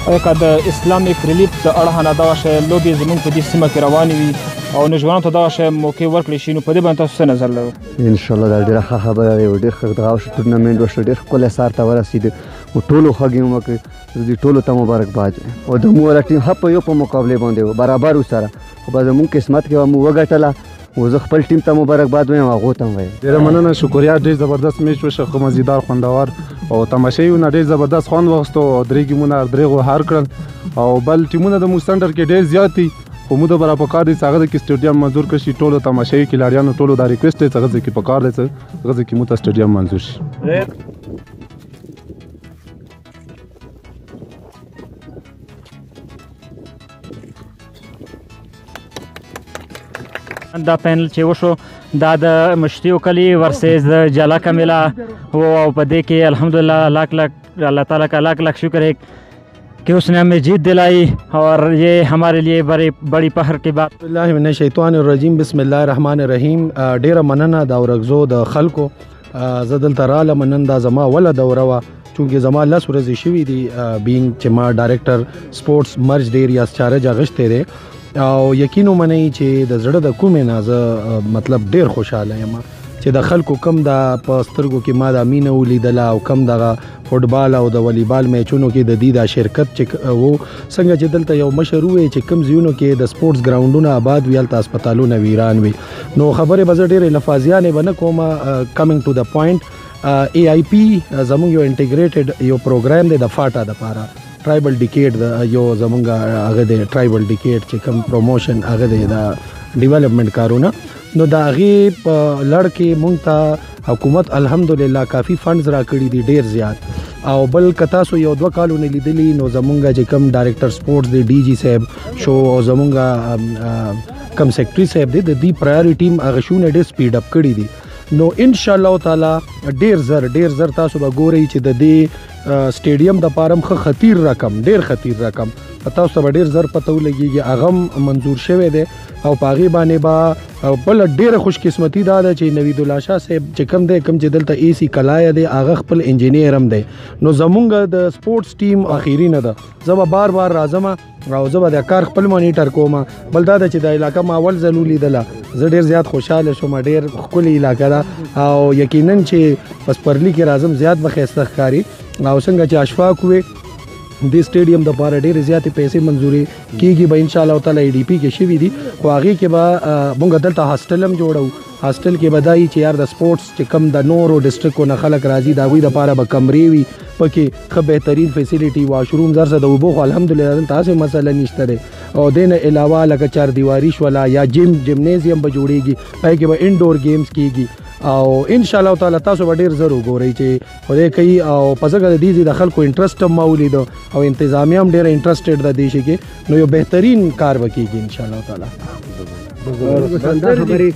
که د اسلامیک ریلیف د اړه نه دغه شی لوبې زموږ په دې سیمه کې روانې وي او نوجوانانو ته دغه شی موقع ورکړل شي، نو په دې باندې تاسو څه نظر لرئ؟ انشاءالله دا ډېره ښه خبره ده، یو ډېر ښه دغه ټورنمنټ وشو، ډېر ښکلی سار ته ورسېد او ټولو ښه ګیم وکړ. دوی ټولو ته مبارکباد او د مو والا ټیم ښه په یو په مقابلې باندې و برابر ورسره، خو به زموږ قسمت کې به مو وګټله. و زه خپل ټیم ته مبارکباد وایم، هغو ته هم وایم ډېره مننه، شکریه. ډېر زبردست میچ وشه، ښه مزیدار خوندور او تماشایونه ډېر زبردست خوند واخیستو او درې ګیمونه دریغو هار کړل او بل ټیمونه د مو سنټر کې ډېر زیات دي، خو موږ د برا پکار دي چې هغه کې سټیډیم منظور کړي شي. ټولو تماشایي کلاړیانو ټولو دا ریکویسټ دی چې هغه کې پکار دی چې هغه کې موږ ته سټیډیم منظور شي. دا پینل چې وشو دا د مشتیو کلی ورسز د جلا کمیلا او په دې کې الحمدللہ اللہ تعالیٰ کا لاکھ لاکھ شکر ہے کہ اس نے ہمیں جیت دلائی اور یہ ہمارے لیے بڑی فخر کی بات. اللہ من الشیطان الرجیم، بسم الله الرحمن الرحیم. ډیره مننه دا ورغزو د خلکو زه دلته راغلم، نن دا زما وله دوره وه چونکې زما 10 ورځې شوي دي بینګ چې ما ډایرکټر سپورټس مرج د ایریاز چارج اغشتی دی او یقین ومنئ چې د زړه د کومې نه زه مطلب ډیر خوشحاله یم چې د خلکو کم د په سترګو کې ما دا مینه ولیدله او کم دغه فوټبال او د والیبال میچونو کې د دې دا شرکت چې و څنګه چې دلته یو مشر ووی چې کم ځایونو کې د سپورټس ګراونډونه آباد وي هلته هسپتالونه ویران وي. نو خبرې به زه ډېرې لفاظیانې به نه کوم، کمینګ ټو د پوینټ AIP زموږ یو انټیګریټډ یو پروګرام دی د فاټا دپاره ټرایبل ډیکیډ یو زمونږ هغه دی ټرایبل ډیکیډ چې کوم پروموشن هغه دی د ډیولپمنٹ کارونه، نو د هغې په لړ کې مونږ ته حکومت الحمدلله کافي فنډز راکړي دي ډیر زیات. او بل که تاسو یو 2 کالونه لیدلي نو زمونږ چې کوم ډایرکټر سپورټس دی DG صاحب شو او زمونږ کم سیکرټري صاحب دی د دې پرایورټي ټیم هغه شونه ډېر سپیډ اپ کړي دي. نو ان شاء الله تعالی ډیر زر تاسو به ګورئ چې د دې سټیډیم د پاره ډیر خطیر رقم تاسو به ډیر زر پته ولګيږي هغه منظور شوی دی او په هغې باندې به بل ډیره خوش قسمتي دا ده چې نوید الله شاه صاحب چې کوم چې دلته AC کلایه دی هغه خپل انجینیر هم دی. نو زمونږ د سپورټس ټیم اخیری نه ده، زه به بار راځم او زه به د کار خپل مانیټر کوم. بل دا ده چې د علاقه ما اول ځل ولیدله زه ډیر زیات خوشحاله شوم، ډیر ښکلې علاقه ده او یقینا چې پسپرلی کې راځم زیات به ښایسته ښکاري. او څنګه چې اشفاق وې د سټیډیم د لپاره ډېرې زیاتې پیسې منظورې کېږي به ان شاء الله تعالی ADP کې شوي دي، خو هغې کې به مونږ دلته هاسټل هم جوړو. هاسټل کې به دا وي چې یار د سپورټس چې کم د نورو ډسټرکو نه خلک راځي د هغوی دپاره به کمرې وي، پکې ښه بهترین فیسیلیټي واشروم زر د اوبو خو الحمدلله دلته هسې مسله نشته دی. او دې نه علاوه لکه چاردیواري شوله یا جمنیزیم به جوړېږي، پای کې به انډور گیمز کېږي او ان شاء الله تعالی تاسو به ډیر زر وګورئ چې خدای کوي. او په ځکه د دې د خلکو انټرسټ هم ما ولیدو او انتظامیه هم ډېره انټرسټډ ده دې شي کې، نو یو بهترین کار به کېږي ان شاء الله تعالی.